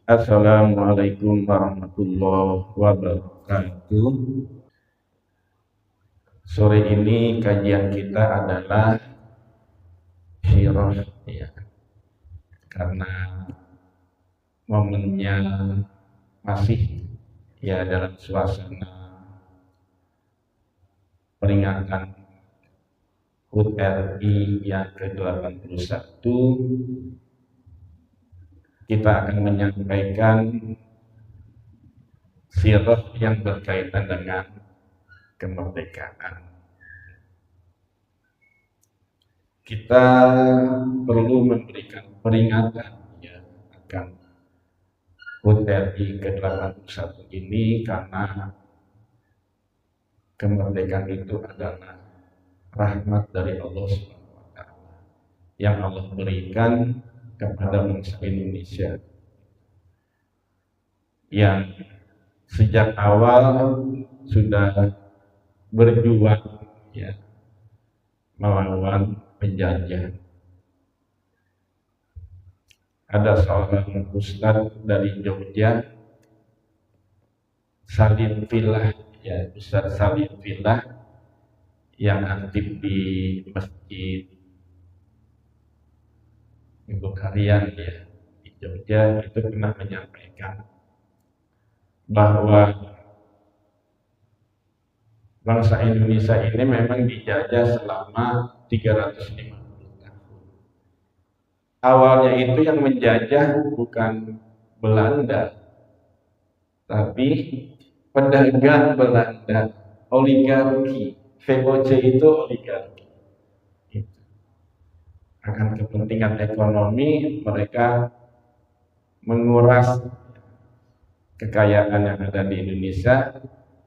Assalamualaikum warahmatullahi wabarakatuh. Sore ini kajian kita adalah sirah, ya, karena momennya masih ya dalam suasana peringatan HUT RI yang ke-81. Kita akan menyampaikan sirah yang berkaitan dengan kemerdekaan. Kita perlu memberikan peringatan, ya, akan HUT RI ke-81 ini karena kemerdekaan itu adalah rahmat dari Allah SWT yang Allah berikan kepada bangsa Indonesia yang sejak awal sudah berjuang, ya, melawan penjajah. Ada seorang ustadz dari Jogja, Salim Filah, ya, Ustadz Salim Filah, yang aktif di masjid Ibu Karyan, ya, di Jogja, itu pernah menyampaikan bahwa bangsa Indonesia ini memang dijajah selama 350 tahun. Awalnya itu yang menjajah bukan Belanda, tapi pedagang Belanda, oligarki. VOC itu oligarki. Akan kepentingan ekonomi, mereka menguras kekayaan yang ada di Indonesia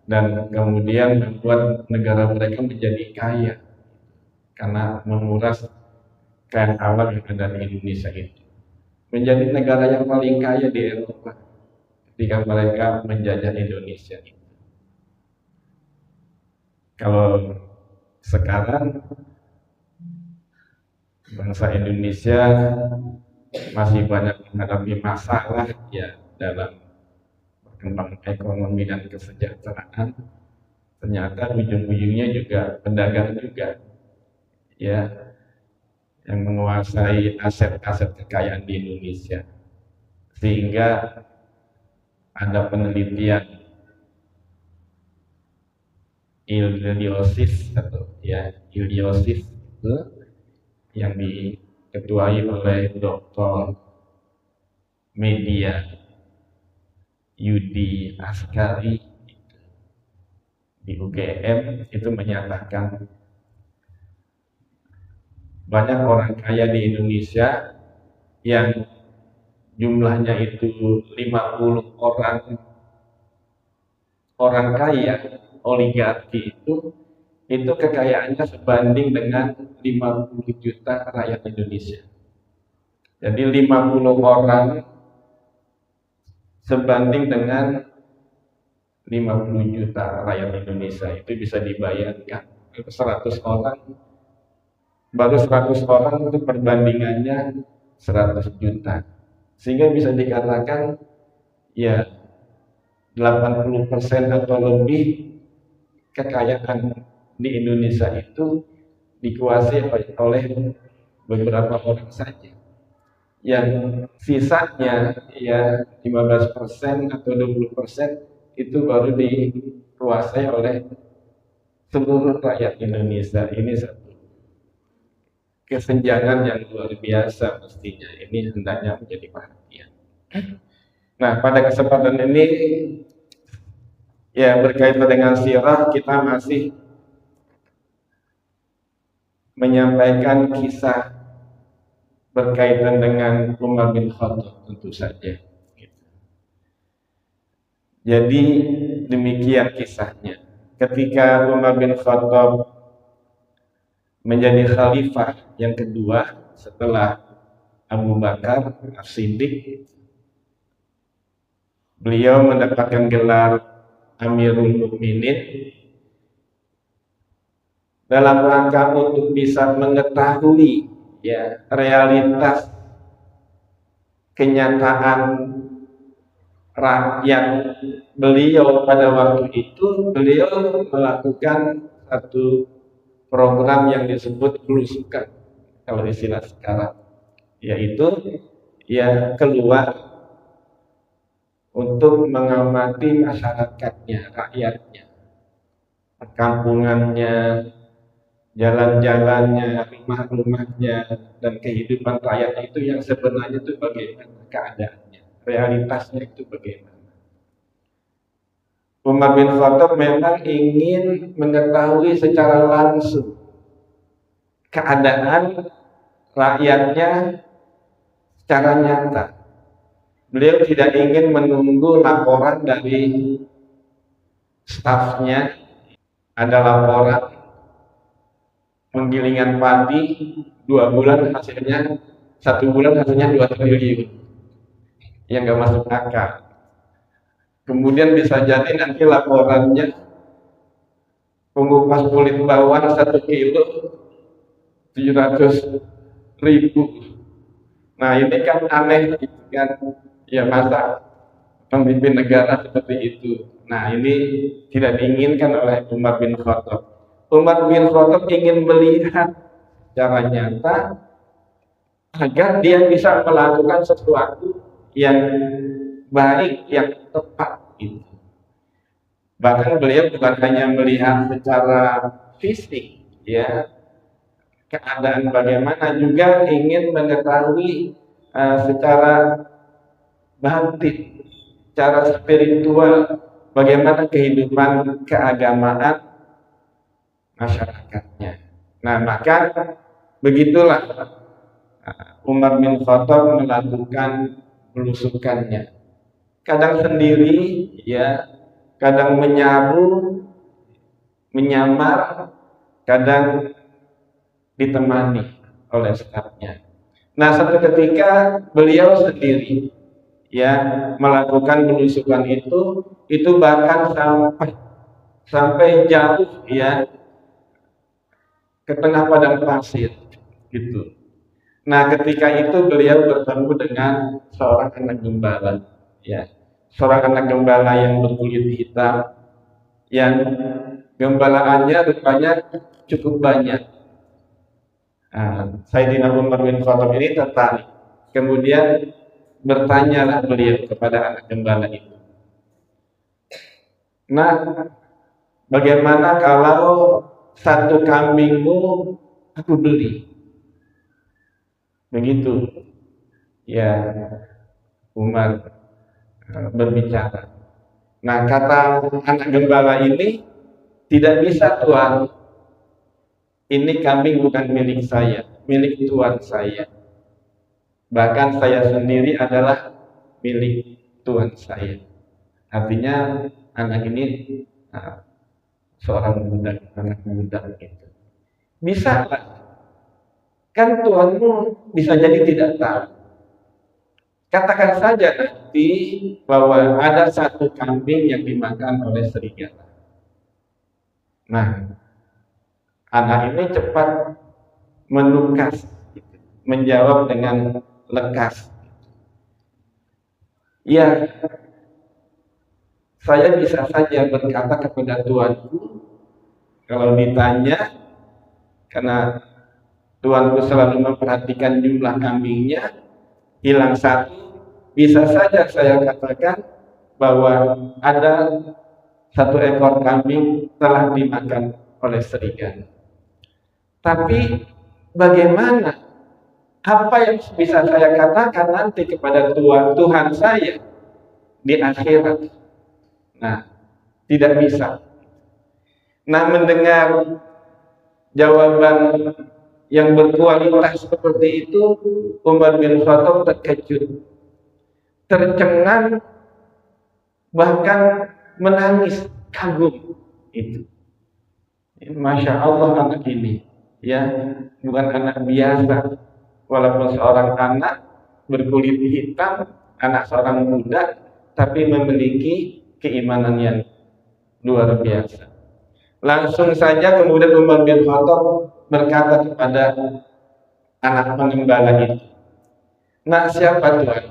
dan kemudian membuat negara mereka menjadi kaya karena menguras kekayaan alam yang ada di Indonesia itu. Menjadi negara yang paling kaya di Eropa ketika mereka menjajah Indonesia. Kalau sekarang bangsa Indonesia masih banyak menghadapi masalah, ya, dalam perkembangan ekonomi dan kesejahteraan. Ternyata ujung-ujungnya juga pedagang juga, ya, yang menguasai aset-aset kekayaan di Indonesia. Sehingga ada penelitian iliosis itu yang diketuai oleh Dr. Media Yudi Askari di UGM, itu menyatakan banyak orang kaya di Indonesia yang jumlahnya itu 50 orang kaya oligarki itu kekayaannya sebanding dengan 50 juta rakyat Indonesia. Jadi 50 orang sebanding dengan 50 juta rakyat Indonesia, itu bisa dibayangkan 100 orang, baru 100 orang itu perbandingannya 100 juta. Sehingga bisa dikatakan ya 80% atau lebih kekayaan di Indonesia itu dikuasai oleh beberapa orang saja. Yang sisanya ya 15% atau 20% itu baru dikuasai oleh seluruh rakyat Indonesia. Ini satu kesenjangan yang luar biasa, mestinya ini hendaknya menjadi perhatian. Nah, pada kesempatan ini ya berkaitan dengan sirah, kita masih menyampaikan kisah berkaitan dengan Umar bin Khattab tentu saja. Jadi demikian kisahnya. Ketika Umar bin Khattab menjadi khalifah yang kedua setelah Abu Bakar As-Siddiq, beliau mendapatkan gelar Amirul Mukminin dalam rangka untuk bisa mengetahui ya realitas kenyataan rakyat beliau pada waktu itu, beliau melakukan satu program yang disebut belusukan kalau istilah sekarang, yaitu ya keluar untuk mengamati masyarakatnya, rakyatnya, perkampungannya, jalan-jalannya, rumah-rumahnya, dan kehidupan rakyatnya itu yang sebenarnya itu bagaimana keadaannya, realitasnya itu bagaimana. Umar bin Khattab memang ingin mengetahui secara langsung keadaan rakyatnya secara nyata. Beliau tidak ingin menunggu laporan dari stafnya, ada laporan penggilingan padi 2 bulan hasilnya 1 bulan hasilnya 2 triliun, yang nggak masuk akal. Kemudian bisa jadi nanti laporannya pengupas kulit bawang 1 kilo 700.000. Nah ini kan aneh gitu kan, ya masa pemimpin negara seperti itu. Nah ini tidak diinginkan oleh Umar bin Khattab. Umar bin Khattab ingin melihat secara nyata agar dia bisa melakukan sesuatu yang baik, yang tepat gitu. Bahkan beliau bukan hanya melihat secara fisik ya keadaan bagaimana, juga ingin mengetahui secara batin, secara spiritual bagaimana kehidupan keagamaan masyarakatnya. Nah maka begitulah Umar bin Khattab melakukan belusukannya. Kadang sendiri ya, kadang menyaru, menyamar, kadang ditemani oleh stafnya. Nah satu ketika beliau sendiri ya melakukan belusukan itu bahkan sampai jauh ya ke tengah padang pasir gitu. Nah ketika itu beliau bertemu dengan seorang anak gembala ya, seorang anak gembala yang berkulit hitam, yang gembalaannya rupanya cukup banyak. Sayyidina Umar bin Khattab ini tertarik, kemudian bertanyalah beliau kepada anak gembala itu, nah bagaimana kalau 1 kambingmu aku beli? Begitu ya Umar berbicara. Nah kata anak gembala ini, tidak bisa Tuan, ini kambing bukan milik saya, milik Tuan saya. Bahkan saya sendiri adalah milik Tuan saya. Artinya anak ini seorang budak, anak muda gitu. Bisa lah, kan tuanmu bisa jadi tidak tahu. Katakan saja nanti bahwa ada 1 kambing yang dimakan oleh serigala. Nah, anak ini cepat menukas, menjawab dengan lekas. Ya, saya bisa saja berkata kepada tuanku, kalau ditanya, karena tuanku selalu memperhatikan jumlah kambingnya, hilang 1, bisa saja saya katakan bahwa ada 1 ekor kambing telah dimakan oleh serigala. Tapi bagaimana? Apa yang bisa saya katakan nanti kepada Tuhan saya di akhirat? Nah, tidak bisa. Nah, mendengar jawaban yang berkualitas seperti itu, Umar bin Khattab terkejut, tercengang, bahkan menangis kagum itu. Masya Allah anak ini, ya bukan anak biasa, walaupun seorang anak berkulit hitam, anak seorang muda, tapi memiliki keimanan yang luar biasa. Langsung saja kemudian Umar bin Khattab berkata kepada anak pengembala itu, "Nak, siapa Tuhan?"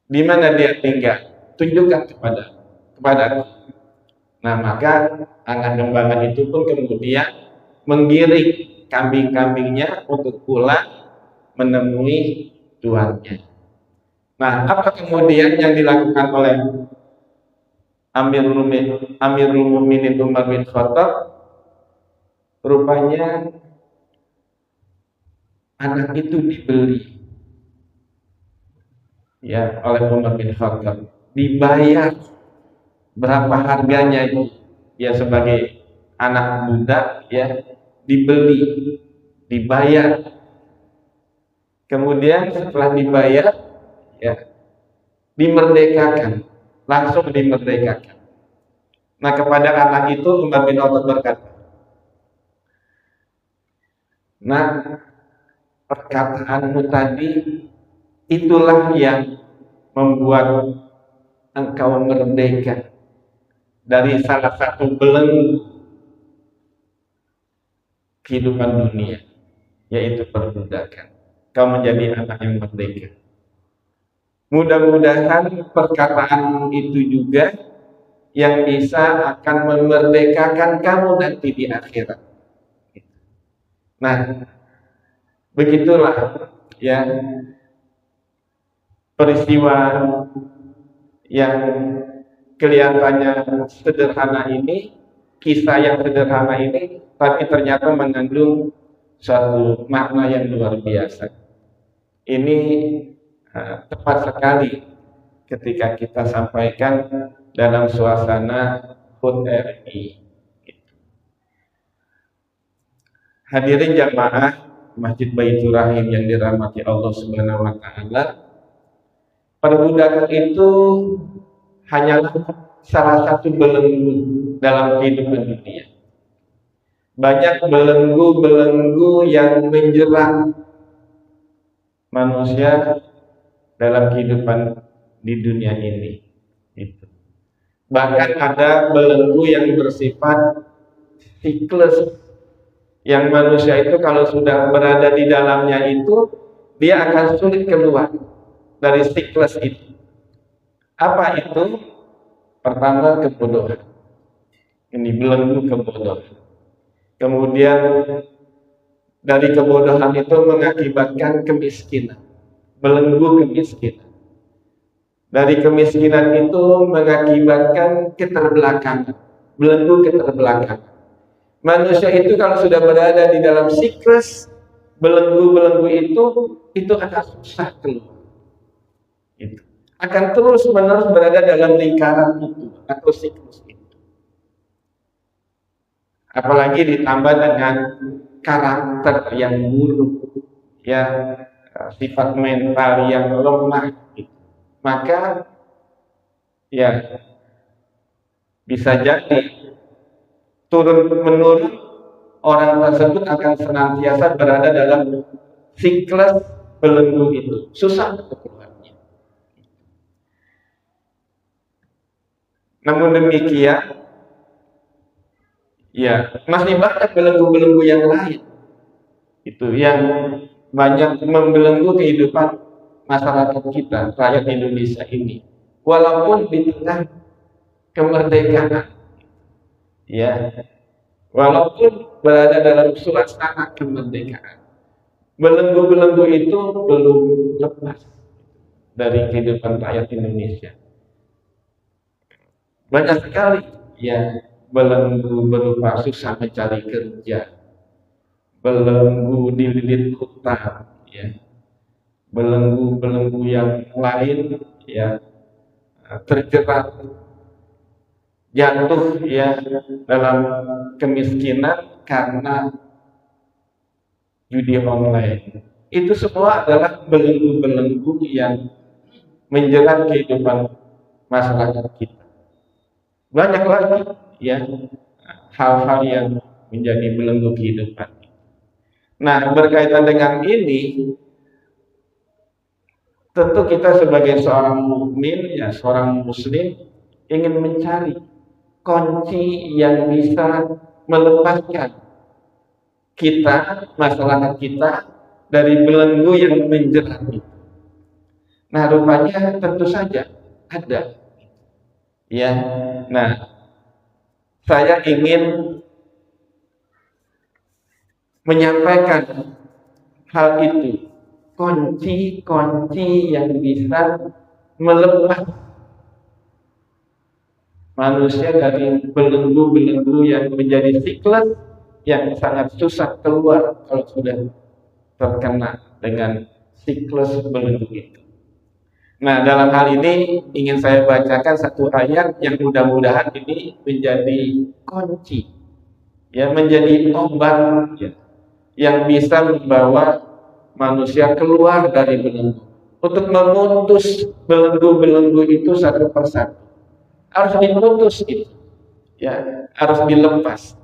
Di mana dia tinggal? Tunjukkan kepada aku. Nah, maka anak gembala itu pun kemudian menggiring kambing-kambingnya untuk pulang menemui tuannya. Nah, apa kemudian yang dilakukan oleh Amirul Mukminin Umar bin Khattab? Rupanya anak itu dibeli ya oleh Umar bin Khattab, dibayar berapa harganya itu ya, sebagai anak muda ya, dibeli, dibayar, kemudian setelah dibayar ya dimerdekakan, langsung dimerdekakan. Nah, kepada anak itu Umar bin Khattab berkata, nah, perkataanmu tadi itulah yang membuat engkau merdeka dari salah satu belenggu kehidupan dunia, yaitu perbudakan. Kau menjadi anak yang merdeka. Mudah-mudahan perkataan itu juga yang bisa akan memerdekakan kamu nanti di akhirat. Nah, begitulah ya peristiwa yang kelihatannya sederhana ini, kisah yang sederhana ini, tapi ternyata mengandung suatu makna yang luar biasa. Ini tepat sekali ketika kita sampaikan dalam suasana HUT RI. Hadirin jamaah Masjid Baitur Rahim yang dirahmati Allah Subhanahu wa taala, perbudakan itu hanyalah salah satu belenggu dalam kehidupan dunia. Banyak belenggu-belenggu yang menjerat manusia dalam kehidupan di dunia ini. Bahkan ada belenggu yang bersifat siklus, yang manusia itu kalau sudah berada di dalamnya itu dia akan sulit keluar dari siklus itu. Apa itu? Pertama, kebodohan. Ini belenggu kebodohan. Kemudian dari kebodohan itu mengakibatkan kemiskinan, belenggu kemiskinan. Dari kemiskinan itu mengakibatkan keterbelakangan, belenggu keterbelakangan. Manusia itu kalau sudah berada di dalam siklus belenggu-belenggu itu akan susah keluar. Itu akan terus-menerus berada dalam lingkaran itu atau siklus itu. Apalagi ditambah dengan karakter yang buruk, ya, sifat mental yang lemah, gitu. Maka ya bisa jadi turun-menurun orang tersebut akan senantiasa berada dalam siklus belenggu itu, susah untuk keluarnya. Namun demikian, ya masih banyak belenggu-belenggu yang lain itu yang banyak membelenggu kehidupan masyarakat kita, rakyat Indonesia ini. Walaupun di tengah kemerdekaan, ya, walaupun berada dalam suasana kemerdekaan, belenggu-belenggu itu belum lepas dari kehidupan rakyat Indonesia. Banyak sekali ya belenggu berupa susah mencari kerja, belenggu dililit hutang, ya, belenggu-belenggu yang lain ya terjerat, jatuh ya dalam kemiskinan karena judi online. Itu semua adalah belenggu-belenggu yang menjerat kehidupan masyarakat kita. Banyak lagi ya hal-hal yang menjadi belenggu kehidupan. Nah, berkaitan dengan ini, tentu kita sebagai seorang mukmin, ya seorang muslim, ingin mencari kunci yang bisa melepaskan kita, masyarakat kita, dari belenggu yang menjerat itu. Nah, rupanya tentu saja ada. Ya, nah, saya ingin menyampaikan hal itu, kunci-kunci yang bisa melepas manusia dari belenggu-belenggu yang menjadi siklus yang sangat susah keluar kalau sudah terkena dengan siklus belenggu itu. Nah, dalam hal ini ingin saya bacakan satu ayat yang mudah-mudahan ini menjadi kunci, ya, menjadi obat, ya, yang bisa membawa manusia keluar dari belenggu, untuk memutus belenggu-belenggu itu satu persatu. Harus diputus itu, ya, harus dilepas.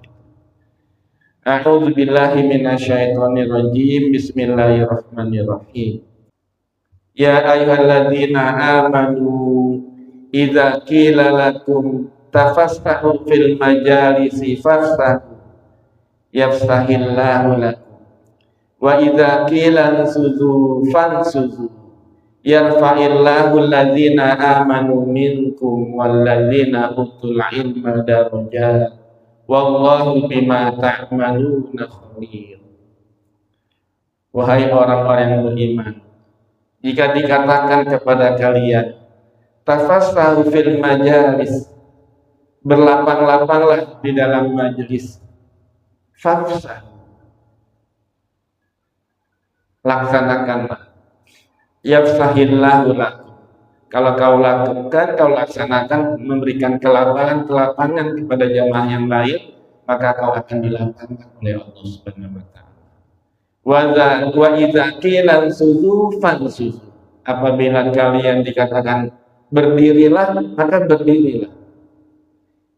A'udzubillahi minasyaitonirrajim. Bismillahirrahmanirrahim. Ya ayyuhalladzina amanu idza qila lakum tafassahu fil majalisi fafsahu yafsahillahu lakum wa idza qila ansuzu fansuzu yarfa'illahu alladzina amanu minkum walladzina utul ilma darajat wallahu bima ta'maluna khabir. Wahai orang-orang yang beriman, jika dikatakan kepada kalian tafassahu fil majalis, berlapang-lapanglah di dalam majelis, fafsah, laksanakanlah, yafsahillahu lakum, kalau kau lakukan, kau laksanakan, memberikan kelapangan kepada jamaah yang lain, maka kau akan dilapangkan oleh Allah Subhanahu wa taala. Wa idza qila ansuzu fansuzu, apabila kalian dikatakan berdirilah, maka berdirilah.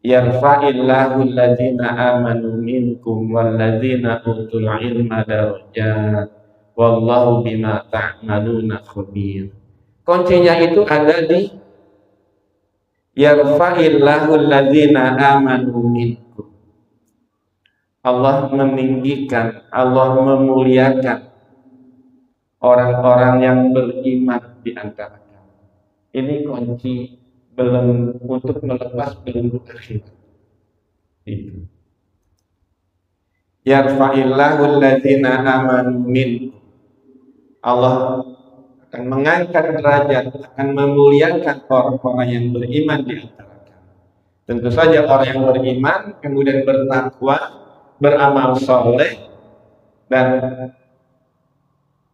Yarfa'illahu alladzina amanu minkum walladzina utul ilma darajat wallahu bima ta'maluna khabir. Kuncinya itu ada di yarfa'illahu alladzina amanu minkum. Allah meninggikan, Allah memuliakan orang-orang yang beriman di antara kamu. Ini kunci untuk melepas belenggu akhirat. Itu. Yarfa'illahu alladzina amanu minkum. Allah akan mengangkat derajat, akan memuliakan orang-orang yang beriman di antara kamu. Tentu saja orang yang beriman kemudian bertakwa, beramal soleh, dan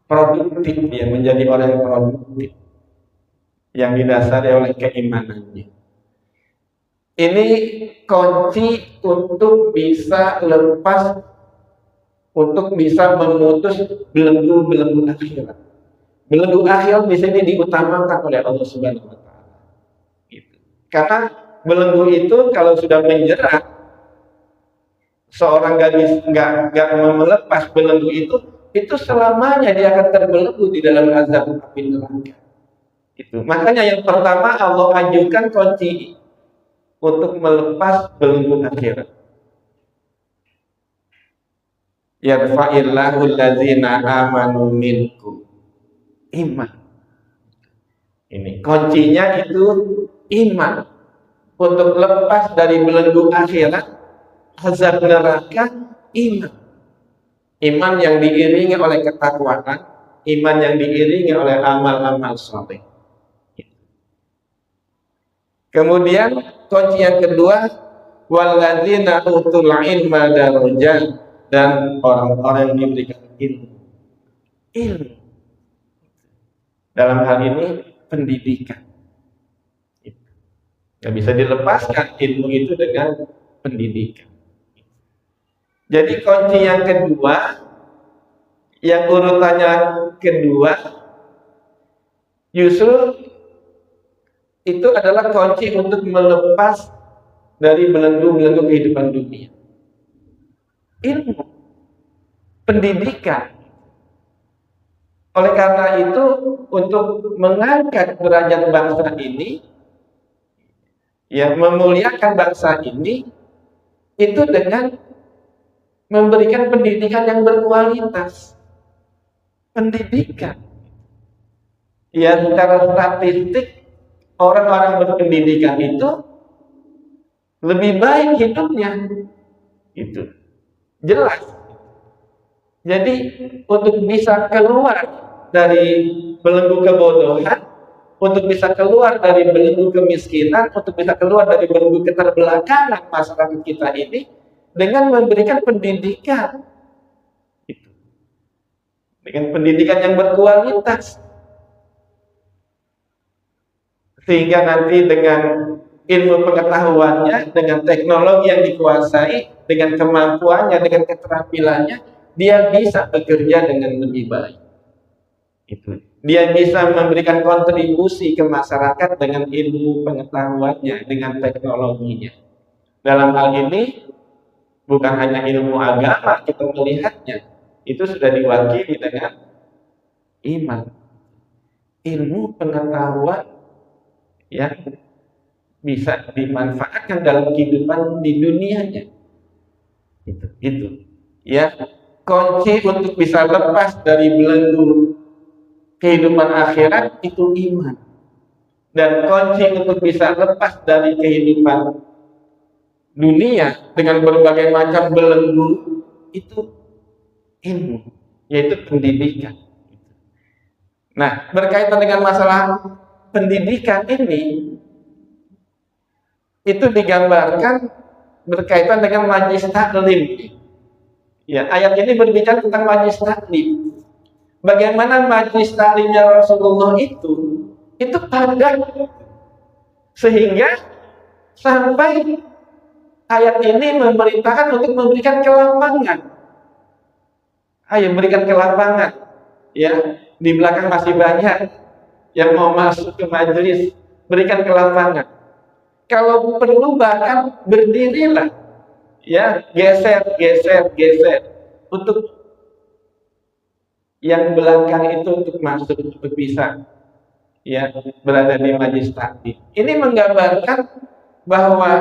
produktif, ya, menjadi orang yang produktif yang didasari oleh keimanannya. Ini kunci untuk bisa lepas, untuk bisa memutus belenggu-belenggu akhirat. Belenggu akhirat di sini diutamakan oleh Allah Subhanahu wa taala. Gitu. Karena belenggu itu kalau sudah menjerat, seorang nggak melepas belenggu itu selamanya dia akan terbelenggu di dalam azab api neraka. Itu. Makanya yang pertama Allah ajukan kunci untuk melepas belenggu akhirat. Yarfa'illahu alladzina amanu minkum. Iman. Ini kuncinya itu iman. Untuk lepas dari belenggu akhirat, azab neraka, iman. Iman yang diiringi oleh ketakwaan, iman yang diiringi oleh amal-amal saleh. Kemudian kunci yang kedua, walladzina utul ilma darajat, dan orang-orang yang diberikan ilmu. Ilmu. Dalam hal ini pendidikan. Nggak bisa dilepaskan ilmu itu dengan pendidikan. Jadi kunci yang kedua, yang urutannya kedua, justru itu adalah kunci untuk melepas dari belenggu-belenggu kehidupan dunia. Ilmu, pendidikan. Oleh karena itu, untuk mengangkat derajat bangsa ini, ya, memuliakan bangsa ini, itu dengan memberikan pendidikan yang berkualitas. Pendidikan Ya, secara statistik orang-orang berpendidikan itu lebih baik hidupnya, itu jelas. Jadi untuk bisa keluar dari belenggu kebodohan, untuk bisa keluar dari belenggu kemiskinan, untuk bisa keluar dari belenggu keterbelakangan masyarakat kita ini dengan memberikan pendidikan, dengan pendidikan yang berkualitas, sehingga nanti dengan ilmu pengetahuannya, dengan teknologi yang dikuasai, dengan kemampuannya, dengan keterampilannya, dia bisa bekerja dengan lebih baik. Itu. Dia bisa memberikan kontribusi ke masyarakat dengan ilmu pengetahuannya, dengan teknologinya. Dalam hal ini, bukan hanya ilmu agama kita melihatnya, itu sudah diwakili dengan iman. Ilmu pengetahuan yang bisa dimanfaatkan dalam kehidupan di dunianya. Itu. Ya, kunci untuk bisa lepas dari belenggu kehidupan akhirat itu iman. Dan kunci untuk bisa lepas dari kehidupan dunia dengan berbagai macam belenggu itu ilmu, yaitu pendidikan. Nah, berkaitan dengan masalah pendidikan ini, itu digambarkan berkaitan dengan majlis taklim. Ya, ayat ini berbicara tentang majlis taklim. Bagaimana majlis taklimnya Rasulullah itu padat, sehingga sampai ayat ini memerintahkan untuk memberikan kelapangan. Ayo berikan kelapangan. Ya, di belakang masih banyak yang mau masuk ke majelis, berikan kelapangan. Kalau perlu bahkan berdirilah, ya, geser untuk yang belakang itu untuk masuk, untuk bisa, ya, berada di majelis taklim. Ini menggambarkan bahwa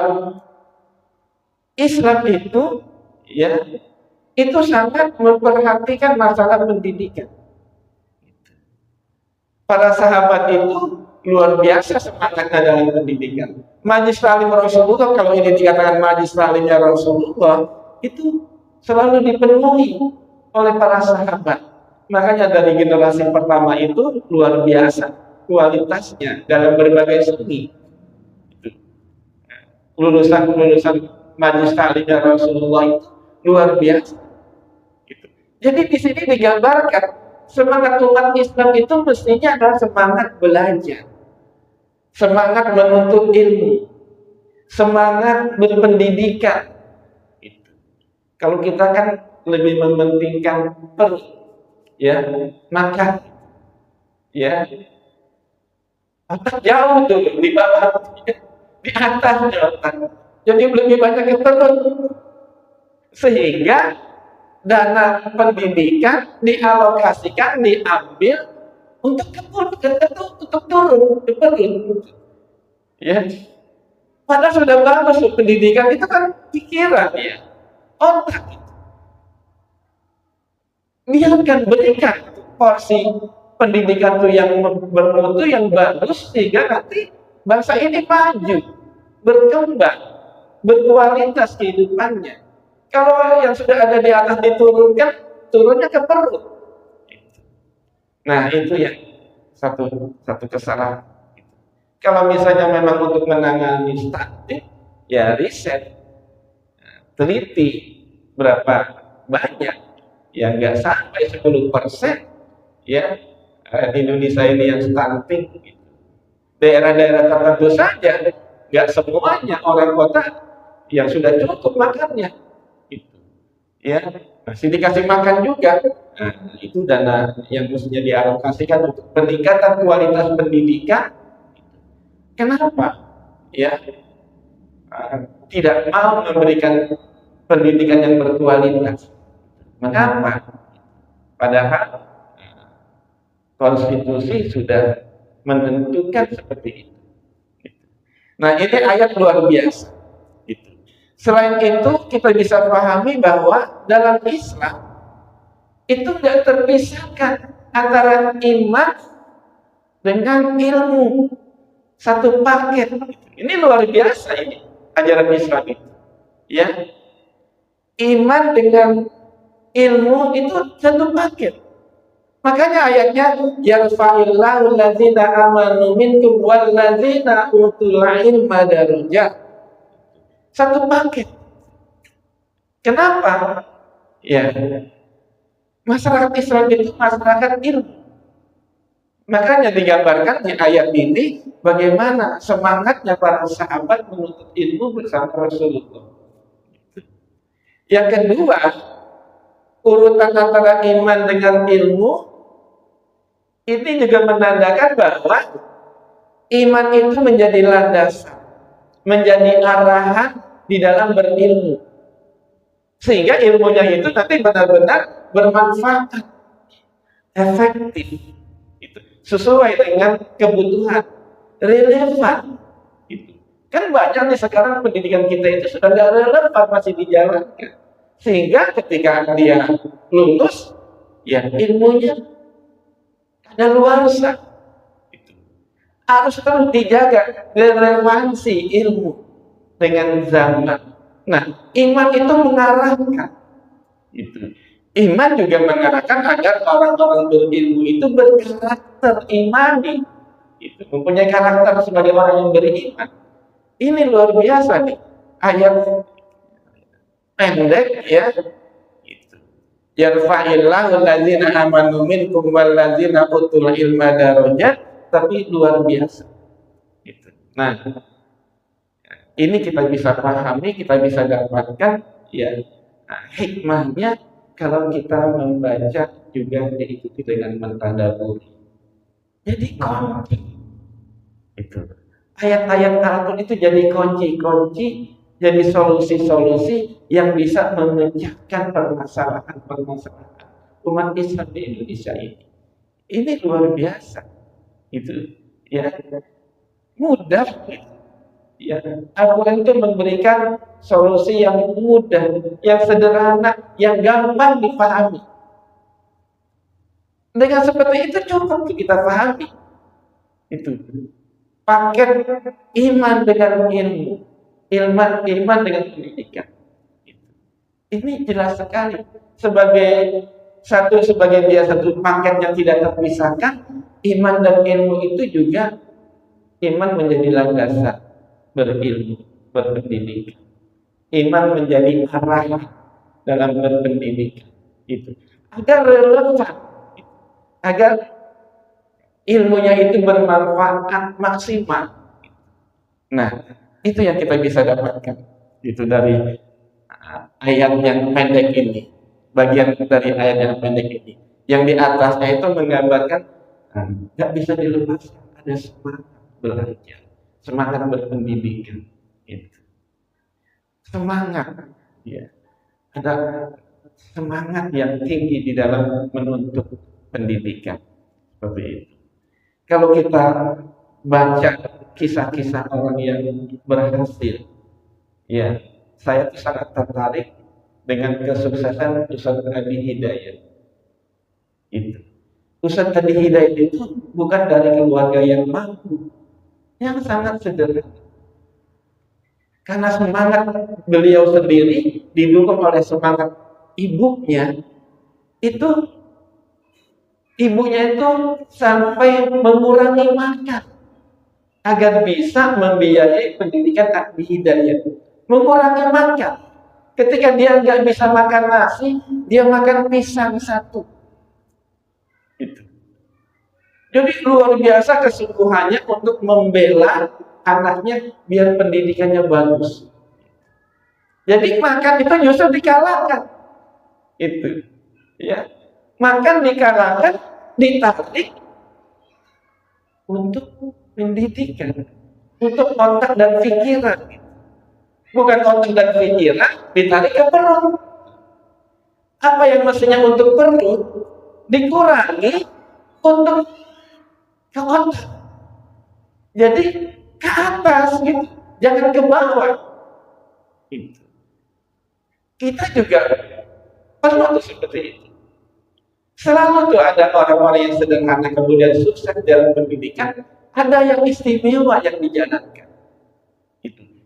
Islam itu, ya, itu sangat memperhatikan masalah pendidikan. Para sahabat itu luar biasa semangatnya dalam pendidikan. Majlis taklim Rasulullah, kalau ini dikatakan majlis taklimnya Rasulullah, itu selalu dipenuhi oleh para sahabat. Makanya dari generasi pertama itu luar biasa kualitasnya dalam berbagai segi. Lulusan majlis taklimnya Rasulullah itu luar biasa. Jadi di sini digambarkan semangat umat Islam itu mestinya adalah semangat belajar, semangat menuntut ilmu, semangat berpendidikan. Kalau kita kan lebih mementingkan perut, ya, makan, ya, otak jauh tuh di bawah, di atas otak. Jadi lebih banyak ke perut, sehingga dana pendidikan dialokasikan, diambil untuk turun ke perut. Ya, padahal sudah bagus pendidikan itu kan pikiran, ya, otak. Biarkan berikan porsi pendidikan itu yang bermutu, yang bagus, sehingga nanti bangsa ini maju, berkembang, berkualitas kehidupannya. Kalau yang sudah ada di atas diturunkan, turunnya ke perut. Nah, itu yang satu kesalahan. Kalau misalnya memang untuk menangani stunting, ya riset, teliti berapa banyak, ya nggak sampai 10%, ya, di Indonesia ini yang stunting. Daerah-daerah tertentu saja, nggak semuanya orang kota yang sudah cukup makannya. Ya, masih dikasih makan juga. Nah, itu dana yang mestinya dialokasikan untuk peningkatan kualitas pendidikan. Kenapa? Ya, tidak mau memberikan pendidikan yang berkualitas. Mengapa? Padahal konstitusi sudah menentukan seperti itu. Nah, ini ayat luar biasa. Selain itu, kita bisa pahami bahwa dalam Islam itu tidak terpisahkan antara iman dengan ilmu, satu paket. Ini luar biasa ini ajaran Islam itu. Ya, iman dengan ilmu itu satu paket. Makanya ayatnya yarfa'illahu allazina amanu minkum wallazina utul ilma darajat. Satu paket. Kenapa? Ya, masyarakat Islam itu masyarakat ilmu. Makanya digambarkan di ayat ini bagaimana semangatnya para sahabat menuntut ilmu bersama Rasulullah. Yang kedua, urutan antara iman dengan ilmu ini juga menandakan bahwa iman itu menjadi landasan, menjadi arahan di dalam berilmu. Sehingga ilmunya itu nanti benar-benar bermanfaat, efektif, sesuai dengan kebutuhan, relevan. Kan banyak nih sekarang pendidikan kita itu sudah nggak relevan, masih dijalankan. Sehingga ketika dia lulus, ya ilmunya ada luasa. Harus terus dijaga relevansi ilmu dengan zaman. Nah, iman itu mengarahkan. Iman juga mengarahkan agar orang-orang berilmu itu berkarakter imani. Mempunyai karakter sebagai orang yang beriman. Ini luar biasa nih. Ayat pendek ya. Yarfa'illahu allazina amanu minkum wallazina utul ilma darajat, tapi luar biasa. Nah, ini kita bisa pahami, kita bisa dapatkan ya. Nah, hikmahnya kalau kita membaca juga diikuti dengan mentadaburi. Jadi kunci. Ayat-ayat Al-Quran itu jadi kunci-kunci, jadi solusi-solusi yang bisa memecahkan permasalahan-permasalahan umat Islam di Indonesia ini. Ini luar biasa. Itu ya mudah. Ya, Al-Quran itu memberikan solusi yang mudah, yang sederhana, yang gampang dipahami. Dengan seperti itu cukup kita pahami. Itu paket iman dengan ilmu, iman dengan pendidikan. Ini jelas sekali sebagai satu paket yang tidak terpisahkan. Iman dan ilmu itu juga iman menjadi landasan berilmu, berpendidikan. Iman menjadi arah dalam berpendidikan. Itu agar relevan, agar ilmunya itu bermanfaat maksimal. Nah, itu yang kita bisa dapatkan. Itu dari ayat yang pendek ini. Bagian dari ayat yang pendek ini. Yang di atasnya itu menggambarkan nggak bisa dilepaskan. Ada semangat belajar, semangat berpendidikan. Itu. Semangat. Ya. Ada semangat yang tinggi di dalam menuntut pendidikan. Seperti itu. Kalau kita baca kisah-kisah orang yang berhasil, ya, saya tuh sangat tertarik dengan kesuksesan Ustadz Adi Hidayat. Itu. Ustadz Adi Hidayat itu bukan dari keluarga yang mampu, yang sangat sederhana. Karena semangat beliau sendiri didukung oleh semangat ibunya, ibunya itu sampai mengurangi makan agar bisa membiayai pendidikan Adi Hidayat. Mengurangi makan. Ketika dia nggak bisa makan nasi, dia makan pisang satu. Itu. Jadi luar biasa kesungguhannya untuk membela anaknya biar pendidikannya bagus. Jadi makan itu justru dikalahkan. Itu. Ya. Makan dikalahkan, ditarik untuk pendidikan, untuk otak dan pikiran. Bukan otak dan pikiran ditarik ke perut. Apa yang mestinya untuk perut dikurangi untuk ke otak. Jadi ke atas gitu, jangan ke bawah. Gitu. Kita juga perlu seperti itu. Selalu tuh ada orang-orang yang sederhana kemudian sukses dalam pendidikan, ada yang istimewa yang dijalankan.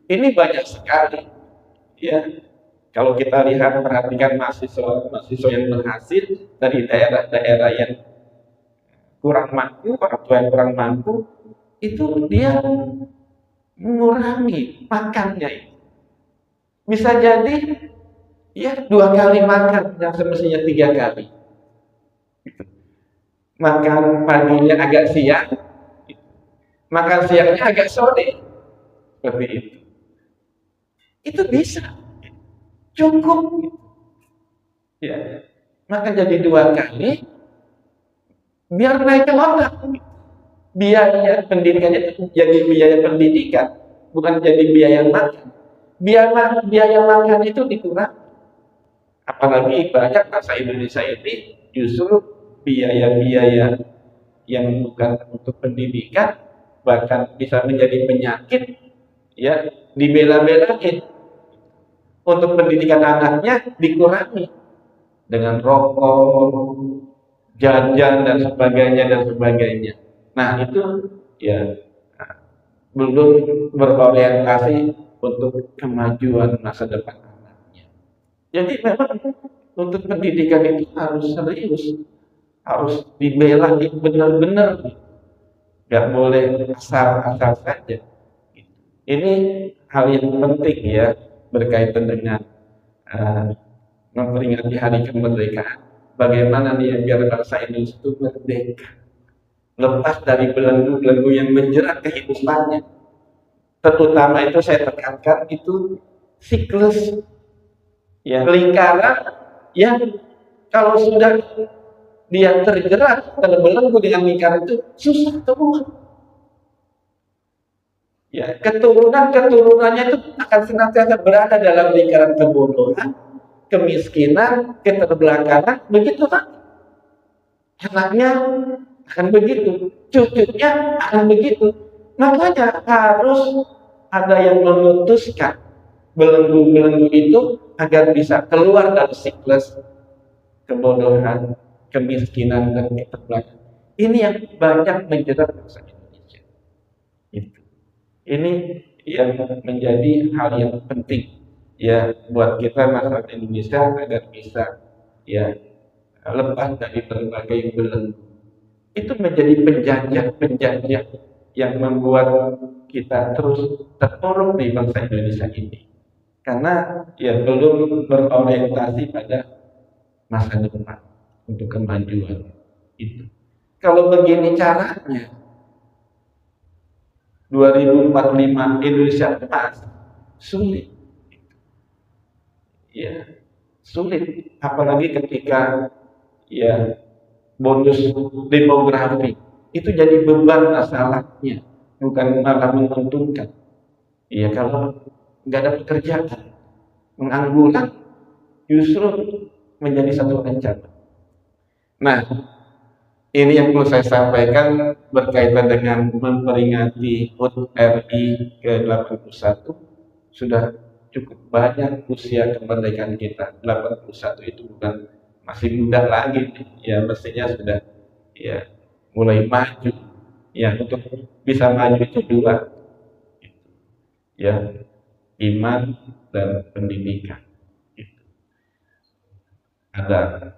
Ini banyak sekali. Ya, kalau kita lihat perhatikan mahasiswa yang berhasil dari daerah-daerah yang kurang mampu, orang tua yang kurang mampu, itu dia mengurangi makannya. Bisa jadi ya 2 kali makan yang semestinya 3 kali. Makan paginya agak siang, makan siangnya agak sore, seperti itu. Itu bisa, cukup. Ya, maka jadi 2 kali, biar naik ke otak. Biaya pendidikannya itu jadi biaya pendidikan, bukan jadi biaya makan. Biaya makan itu dikurangi. Apalagi banyak bangsa Indonesia ini justru biaya-biaya yang bukan untuk pendidikan, bahkan bisa menjadi penyakit, ya dibela-belain. Untuk pendidikan anaknya dikurangi dengan rokok, jajan dan sebagainya. Nah itu ya belum berorientasi untuk kemajuan masa depan anaknya. Jadi memang untuk pendidikan itu harus serius, harus dibela benar-benar, nggak boleh asal-asal saja. Ini hal yang penting ya berkaitan dengan memperingati hari kemerdekaan. Bagaimana nih biar bangsa Indonesia itu merdeka, lepas dari belenggu-belenggu yang menjerat kehidupannya. Terutama itu saya tekankan itu siklus, ya lingkaran yang kalau sudah dia terjerat terbelenggu dengan lingkaran itu susah keluar. Ya, keturunannya itu akan senantiasa berada dalam lingkaran kebodohan, kemiskinan, keterbelakangan, begitu kan? Anaknya akan begitu, cucunya akan begitu. Makanya harus ada yang memutuskan belenggu-belenggu itu agar bisa keluar dari siklus kebodohan, kemiskinan, dan keterbelakangan. Ini yang banyak menjerat bangsa Indonesia. Ini yang menjadi hal yang penting ya buat kita masyarakat Indonesia agar bisa ya lepas dari berbagai belenggu. Itu menjadi penjajah yang membuat kita terus terpuruk di bangsa Indonesia ini. Karena ya belum berorientasi pada masa depan untuk kemajuan itu. Kalau begini caranya, 2045 Indonesia emas sulit. Ya, sulit. Apalagi ketika ya bonus demografi itu jadi beban masalahnya, bukan malah menguntungkan. Ya kalau nggak ada pekerjaan, pengangguran justru menjadi satu ancaman. Nah, ini yang perlu saya sampaikan berkaitan dengan memperingati HUT RI ke-81. Sudah cukup banyak usia kemerdekaan kita. 81 itu bukan masih muda lagi, ya mestinya sudah ya mulai maju. Ya untuk bisa maju itu 2, ya iman dan pendidikan. Ada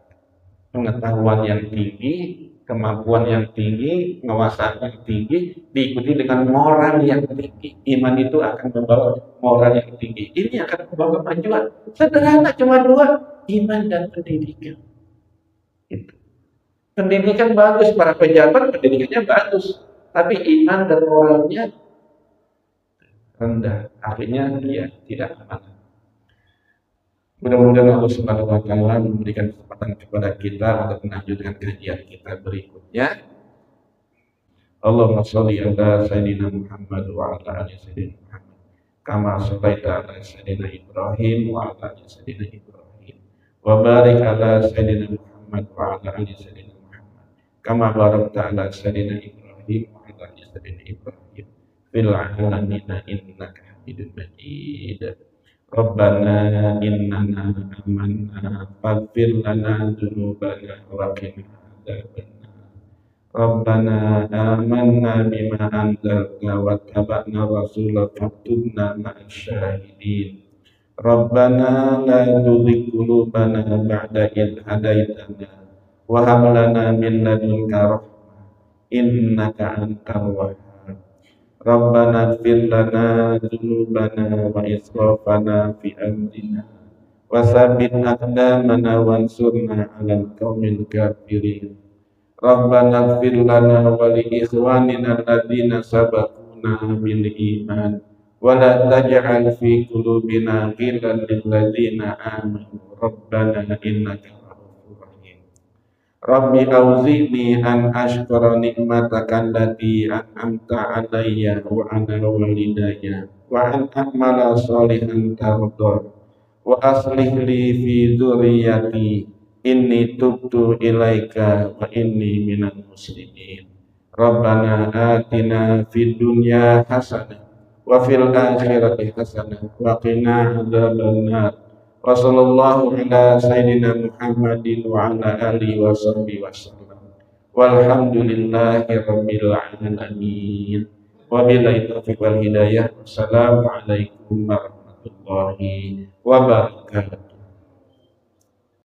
pengetahuan yang tinggi, kemampuan yang tinggi, penguasaan yang tinggi, diikuti dengan moral yang tinggi. Iman itu akan membawa moral yang tinggi. Ini akan membawa kemajuan. Sederhana, cuma 2, iman dan pendidikan. Itu. Pendidikan bagus, para pejabat pendidikannya bagus, tapi iman dan moralnya rendah. Artinya dia tidak aman. Mudah-mudahan Allah Subhanahu wa Ta'ala memberikan kesempatan kepada kita untuk melanjutkan kajian kita berikutnya. Allahumma sholli ala sayyidina Muhammad wa ala ali sayyidina Muhammad. Kama shallaita ala sayyidina Ibrahim wa ala ali sayyidina Ibrahim. Wa barik ala sayyidina Muhammad wa ala ali sayyidina Muhammad. Kama barakta ala sayyidina Ibrahim wa ala ali sayyidina Ibrahim. Fil alamin innaka Hamidum Majid. Rabbana innana amanna faghfir lana dzunubana wa qina adzabannar. Rabbana amanna bima anzalta wattaba'na rasula faktubna ma'as syahidin. Rabbana la tuzigh qulubana ba'da idh hadaitana wa hab lana min ladunka rahmah innaka antal wahhab. Rabbana ighfir lana dzunubana wa israfana fi amrina wa tsabbit aqdamana wansurna 'alal qaumil kafirin. Rabbana ighfir lana wa li ikhwanina alladziina sabaquna bil iman wa la taj'al fi qulubina ghillan lil ladziina amanu rabbana innaka ra'ufur rahim. Rabbi auzi'ni an ashkura ni'mataka allati an'amta 'alayya wa 'ala walidayya wa an a'mala shalihan tardah wa aslih li fi dzurriyyati inni tubtu ilaika wa inni minal muslimin. Rabbana atina fid dunya hasanah wa fil akhirati hasanah wa qina adzabannar. Wa sallallahu ala sayyidina Muhammadin wa ala alihi wa sahbihi wasallam. Walhamdulillahi rabbil alamin. Wabillahi taufiq wal hidayah. Wassalamualaikum warahmatullahi wabarakatuh.